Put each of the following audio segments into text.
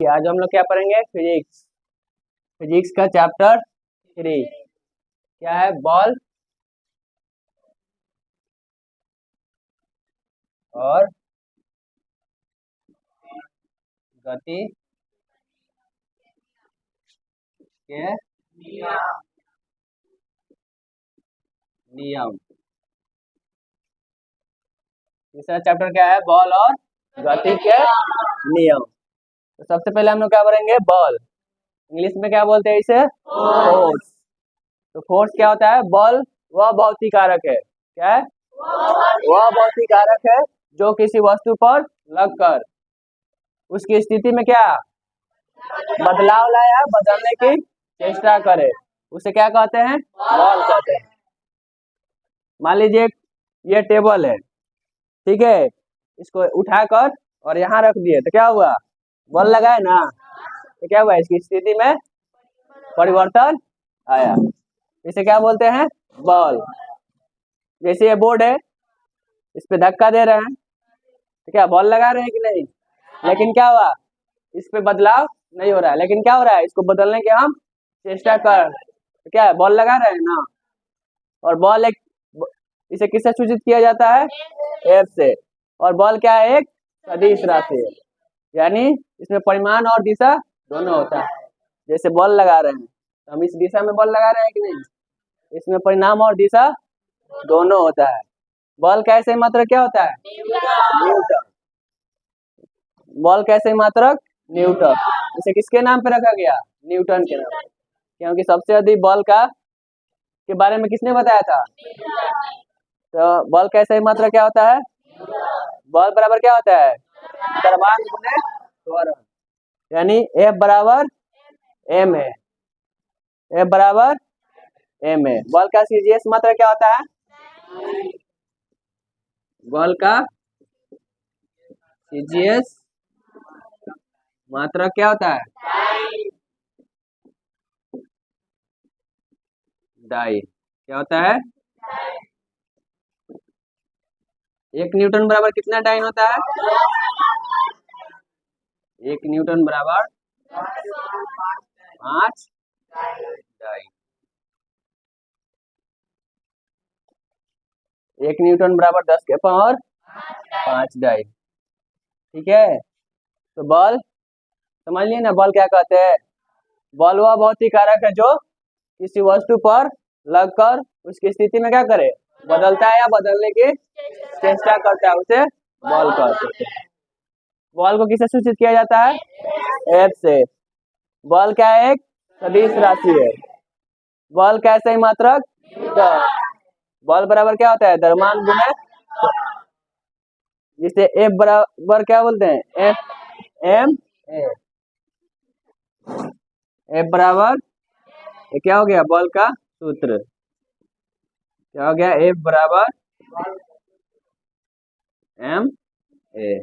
आज हम लोग क्या पढ़ेंगे? फिजिक्स। फिजिक्स का चैप्टर 3 क्या है? बॉल और गति के नियम। तीसरा चैप्टर क्या है? बॉल और गति के नियम। तो सबसे पहले हम लोग क्या पढ़ेंगे? बॉल। इंग्लिश में क्या बोलते हैं इसे? फोर्स। तो फोर्स क्या होता है? बॉल वह भौतिक कारक है। क्या है? वह भौतिक कारक है जो किसी वस्तु पर लगकर उसकी स्थिति में क्या बदलाव लाया, बदलने की चेष्टा करे, उसे क्या कहते हैं? बॉल कहते हैं। मान लीजिए ये टेबल है, ठीक है, इसको उठाकर और यहाँ रख दिए तो क्या हुआ? बॉल लगाए ना, तो क्या हुआ? इसकी स्थिति में परिवर्तन आया। इसे क्या बोलते हैं? बॉल। जैसे ये बोर्ड है, इस पे धक्का दे रहे हैं तो क्या बॉल लगा रहे हैं कि नहीं? लेकिन क्या हुआ? इस पे बदलाव नहीं हो रहा है, लेकिन क्या हो रहा है? इसको बदलने की हम चेष्टा कर, तो क्या है? बॉल लगा रहे हैं ना। और बॉल एक, इसे किससे सूचित किया जाता है? एफ से। और बॉल क्या है? एक सदिश राशि है, यानी इसमें परिमाण और दिशा दोनों होता है। जैसे बॉल लगा रहे हैं तो हम इस दिशा में बॉल लगा रहे हैं कि नहीं? इसमें परिणाम और दिशा दोनों होता है। बॉल का ऐसे मात्रक क्या होता है? न्यूटन। बॉल का ऐसे मात्रक न्यूटन। इसे किसके नाम पे रखा गया? न्यूटन के नाम, क्योंकि सबसे अधिक बॉल का के बारे में किसने बताया था? तो बॉल का ऐसे मात्रक क्या होता है? बॉल बराबर क्या होता है? द्रव्यमान गुणे त्वरण, यानी F बराबर m है। F बराबर m है। बॉल का सीजीएस मात्रक क्या होता है? बॉल का सीजीएस मात्रक क्या होता है? डाई। क्या होता है? 1 न्यूटन बराबर कितना डाइन होता है? 1 न्यूटन बराबर 5 डाइन। 1 न्यूटन बराबर 10 के पावर 5 डाइन। ठीक है, तो बॉल समझ लिए ना, बॉल क्या कहते हैं? बॉल वह भौतिक कारक है जो किसी वस्तु पर लगकर उसकी स्थिति में क्या करे? बदलता है या बदलने की चेष्टा करता है, उसे बॉल कहते हैं। बॉल को किससे सूचित किया जाता है? एफ से। बॉल क्या है? एक सदिश राशि है। बॉल का ऐसे ही मात्रक बॉल बराबर क्या होता है? द्रव्यमान गुणे, जिसे एफ बराबर क्या बोलते हैं? F M A. एफ बराबर, ये क्या हो गया? बॉल का सूत्र क्या हो गया? एफ बराबर एम ए।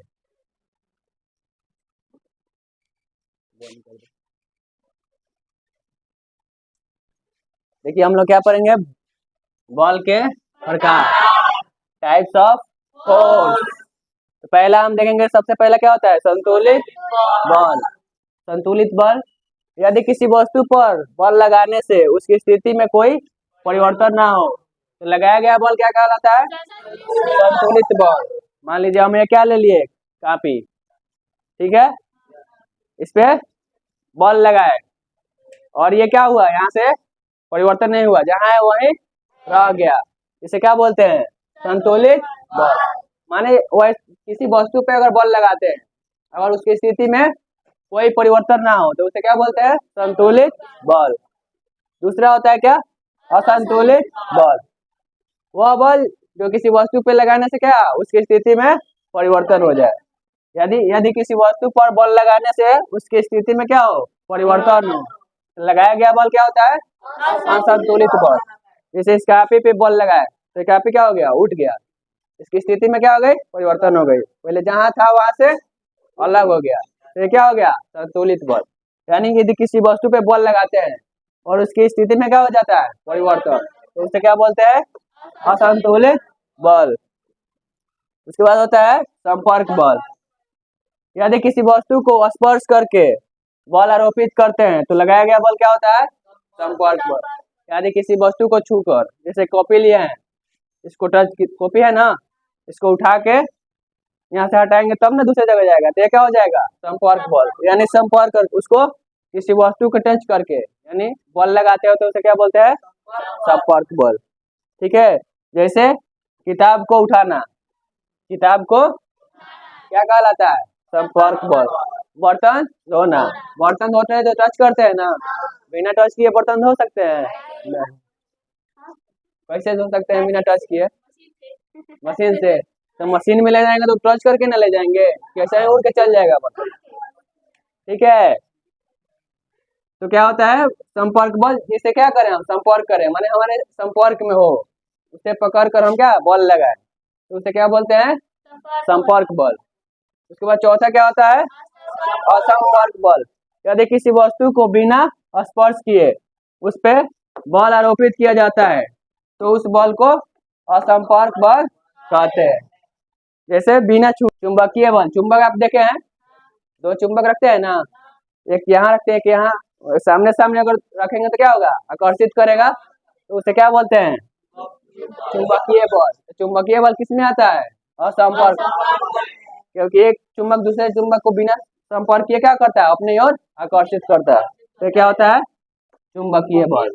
देखिए हम लोग क्या पढ़ेंगे? बॉल के प्रकार, टाइप्स ऑफ फोर्स। तो पहला हम देखेंगे, सबसे पहला क्या होता है? संतुलित बल। संतुलित बल, यदि किसी वस्तु पर बल लगाने से उसकी स्थिति में कोई परिवर्तन ना हो तो लगाया गया बल क्या कहलाता है? संतुलित बल। मान लीजिए हम ये क्या ले लिए? कापी, ठीक है, इस पे बल लगाए और ये क्या हुआ? यहाँ से परिवर्तन नहीं हुआ, जहाँ है वहीं रह गया। इसे क्या बोलते हैं? संतुलित बल। माने वह किसी वस्तु पे अगर बल लगाते हैं, अगर उसकी स्थिति में कोई परिवर्तन ना हो तो उसे क्या बोलते हैं? संतुलित बल। दूसरा होता है क्या? असंतुलित बल। वह बल जो किसी वस्तु पे लगाने से क्या उसकी स्थिति में परिवर्तन हो जाए। यदि यदि किसी वस्तु पर बल लगाने से उसकी स्थिति में क्या हो? परिवर्तन हो, लगाया गया बल क्या होता है? असंतुलित बल। जैसे इस कापी पे बल लगाए तो कापी क्या हो गया? उठ गया। इसकी स्थिति में क्या हो गई? परिवर्तन हो गई। पहले जहां था वहां से अलग हो गया, तो ये क्या हो गया? संतुलित बल। यानी यदि किसी वस्तु पे बल लगाते हैं और उसकी स्थिति में क्या हो जाता है? परिवर्तन, तो उसे क्या बोलते हैं? असंतुलित बल। उसके बाद होता है संपर्क बल। यदि किसी वस्तु को स्पर्श करके बल आरोपित करते हैं तो लगाया गया बल क्या होता है? संपर्क बल। यदि किसी वस्तु को छूकर, जैसे कॉपी लिए हैं, इसको टच, कॉपी है ना, इसको उठा के यहाँ से हटाएंगे तब ना दूसरी जगह जाएगा, तो ये क्या हो जाएगा? संपर्क बल। यानी संपर्क कर, उसको किसी वस्तु को टच करके यानी बल लगाते हो तो उसे क्या बोलते हैं? संपर्क बल। ठीक है, जैसे किताब को उठाना, किताब को क्या कहलाता है? संपर्क बल। बर्तन धोना, बर्तन धोते हैं तो टच करते हैं ना, बिना टच किए बर्तन धो सकते हैं? नहीं। कैसे धो सकते हैं बिना टच किए? मशीन से। तो मशीन में ले जाएंगे तो टच करके ना ले जाएंगे, कैसे उड़ के चल जाएगा बर्तन। ठीक है, तो क्या होता है? संपर्क बल। जिसे क्या करें हम? संपर्क करें, माने हमारे संपर्क में हो, उसे पकड़ कर हम क्या बल लगाए, तो उसे क्या बोलते हैं? संपर्क बल। उसके बाद चौथा क्या होता है? असंपर्क बल। यदि किसी वस्तु को बिना स्पर्श किए उस पे बल आरोपित किया जाता है तो उस बल को असंपर्क बल कहते हैं। जैसे बिना चुंबकीय बल, चुंबक आप देखे हैं, दो चुंबक रखते हैं ना, एक यहाँ रखते हैं, एक यहाँ, सामने सामने अगर रखेंगे तो क्या होगा? आकर्षित करेगा, तो उसे क्या बोलते हैं? चुंबकीय बल। चुंबकीय बल किसमें आता है? असंपर्क, क्योंकि एक चुंबक दूसरे चुंबक को बिना संपर्क किए क्या करता है? अपनी ओर आकर्षित करता है, तो क्या होता है? चुंबकीय बल।